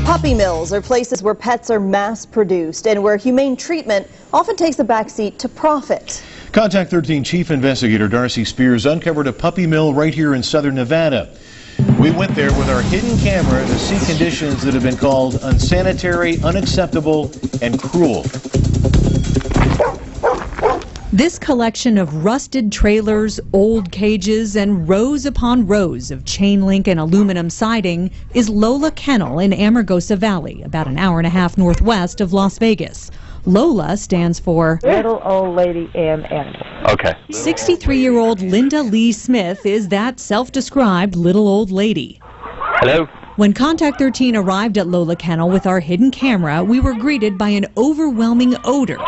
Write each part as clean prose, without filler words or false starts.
Puppy mills are places where pets are mass-produced and where humane treatment often takes a backseat to profit. Contact 13 Chief Investigator Darcy Spears uncovered a puppy mill right here in southern Nevada. We went there with our hidden camera to see conditions that have been called unsanitary, unacceptable, and cruel. This collection of rusted trailers, old cages, and rows upon rows of chain link and aluminum siding is LOLAA Kennel in Amargosa Valley, about an hour and a half northwest of Las Vegas. LOLAA stands for Little Old Lady and Animals. Okay. 63-year-old Linda Lee Smith is that self-described little old lady. Hello? When Contact 13 arrived at LOLAA Kennel with our hidden camera, we were greeted by an overwhelming odor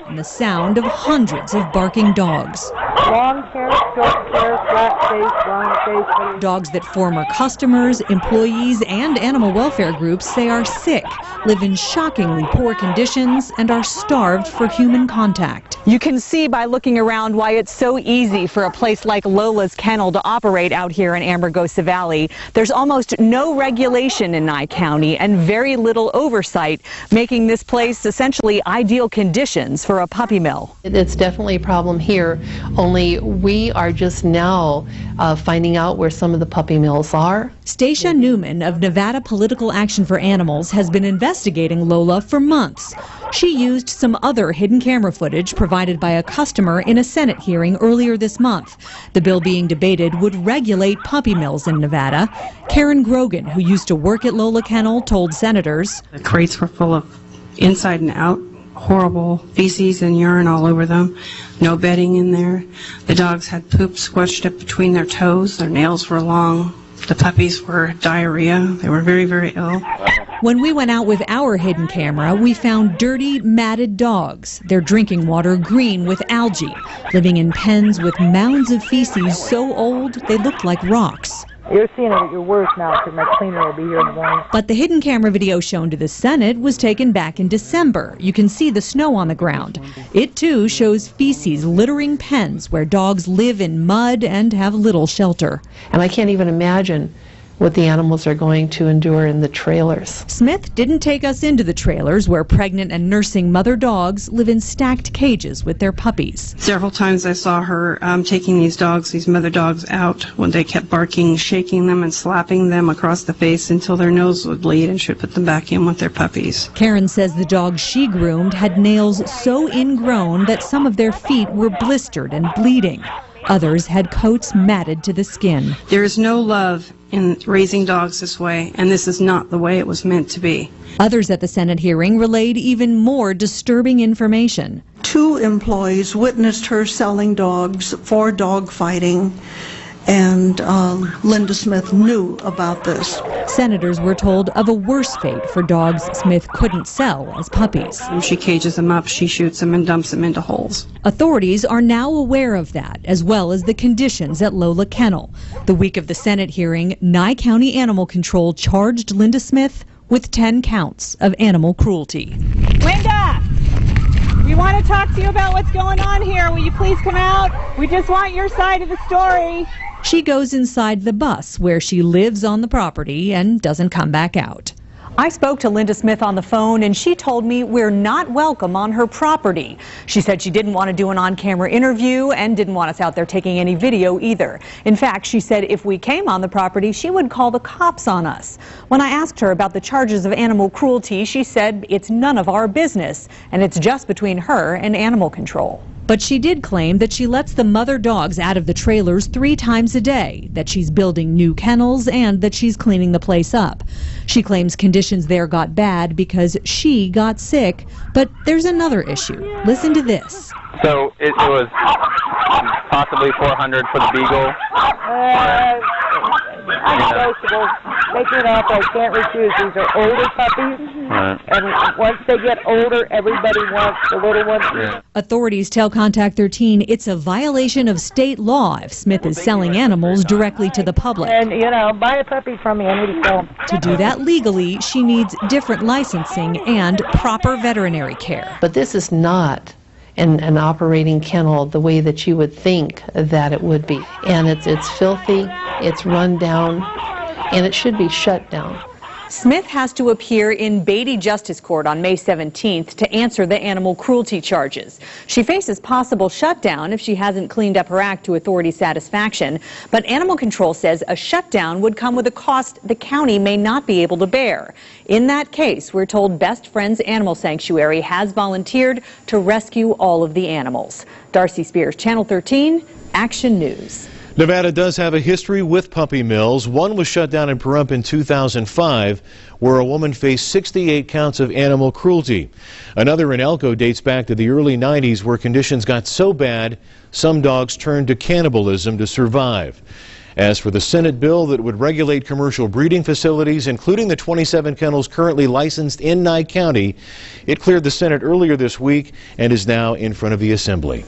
and the sound of hundreds of barking dogs. Long hair, short hair, flat face, long face. Dogs that former customers, employees, and animal welfare groups say are sick, live in shockingly poor conditions, and are starved for human contact. You can see by looking around why it's so easy for a place like LOLAA's Kennel to operate out here in Amargosa Valley. There's almost no regulation in Nye County and very little oversight, making this place essentially ideal conditions for a puppy mill. It's definitely a problem here, only we are just now finding out where some of the puppy mills are. Stacia Newman of Nevada Political Action for Animals has been investigating LOLAA for months. She used some other hidden camera footage provided by a customer in a Senate hearing earlier this month. The bill being debated would regulate puppy mills in Nevada. Karen Grogan, who used to work at LOLAA Kennel, told senators, the crates were full of inside and out horrible feces and urine all over them. No bedding in there. The dogs had poop squished up between their toes. Their nails were long. The puppies were diarrhea. They were very, very ill. When we went out with our hidden camera, we found dirty, matted dogs, their drinking water green with algae, living in pens with mounds of feces so old they looked like rocks. You're seeing it at your worst now because my cleaner will be here in the morning. But the hidden camera video shown to the Senate was taken back in December. You can see the snow on the ground. It, too, shows feces littering pens where dogs live in mud and have little shelter. And I can't even imagine what the animals are going to endure in the trailers. Smith didn't take us into the trailers where pregnant and nursing mother dogs live in stacked cages with their puppies. Several times I saw her taking these dogs, these mother dogs, out when they kept barking, shaking them and slapping them across the face until their nose would bleed, and she would put them back in with their puppies. Karen says the dogs she groomed had nails so ingrown that some of their feet were blistered and bleeding. Others had coats matted to the skin. There is no love in raising dogs this way, and this is not the way it was meant to be. Others at the Senate hearing relayed even more disturbing information. 2 employees witnessed her selling dogs for dog fighting, and Linda Smith knew about this. Senators were told of a worse fate for dogs Smith couldn't sell as puppies. She cages them up, she shoots them and dumps them into holes. Authorities are now aware of that, as well as the conditions at LOLAA Kennel. The week of the Senate hearing, Nye County Animal Control charged Linda Smith with 10 counts of animal cruelty. Linda, we want to talk to you about what's going on here. Will you please come out? We just want your side of the story. She goes inside the bus where she lives on the property and doesn't come back out. I spoke to Linda Smith on the phone, and she told me we're not welcome on her property. She said she didn't want to do an on-camera interview and didn't want us out there taking any video either. In fact, she said if we came on the property, she would call the cops on us. When I asked her about the charges of animal cruelty, she said it's none of our business, and it's just between her and animal control. But she did claim that she lets the mother dogs out of the trailers 3 times a day, that she's building new kennels, and that she's cleaning the place up. She claims conditions there got bad because she got sick. But there's another issue. Listen to this. So it was possibly $400 for the beagle. Negotiable. Making up, I can't refuse. These are older puppies, and once they get older, everybody wants the little ones. Yeah. Authorities tell Contact 13 it's a violation of state law if Smith is selling animals directly to the public. And, you know, buy a puppy from me, I need to sell them. To do that legally, she needs different licensing and proper veterinary care. But this is not an operating kennel the way that you would think that it would be. And it's filthy, it's run down, and it should be shut down. Smith has to appear in Beatty Justice Court on May 17th to answer the animal cruelty charges. She faces possible shutdown if she hasn't cleaned up her act to authority satisfaction. But Animal Control says a shutdown would come with a cost the county may not be able to bear. In that case, we're told Best Friends Animal Sanctuary has volunteered to rescue all of the animals. Darcy Spears, Channel 13, Action News. Nevada does have a history with puppy mills. One was shut down in Pahrump in 2005, where a woman faced 68 counts of animal cruelty. Another in Elko dates back to the early 90s, where conditions got so bad, some dogs turned to cannibalism to survive. As for the Senate bill that would regulate commercial breeding facilities, including the 27 kennels currently licensed in Nye County, it cleared the Senate earlier this week and is now in front of the Assembly.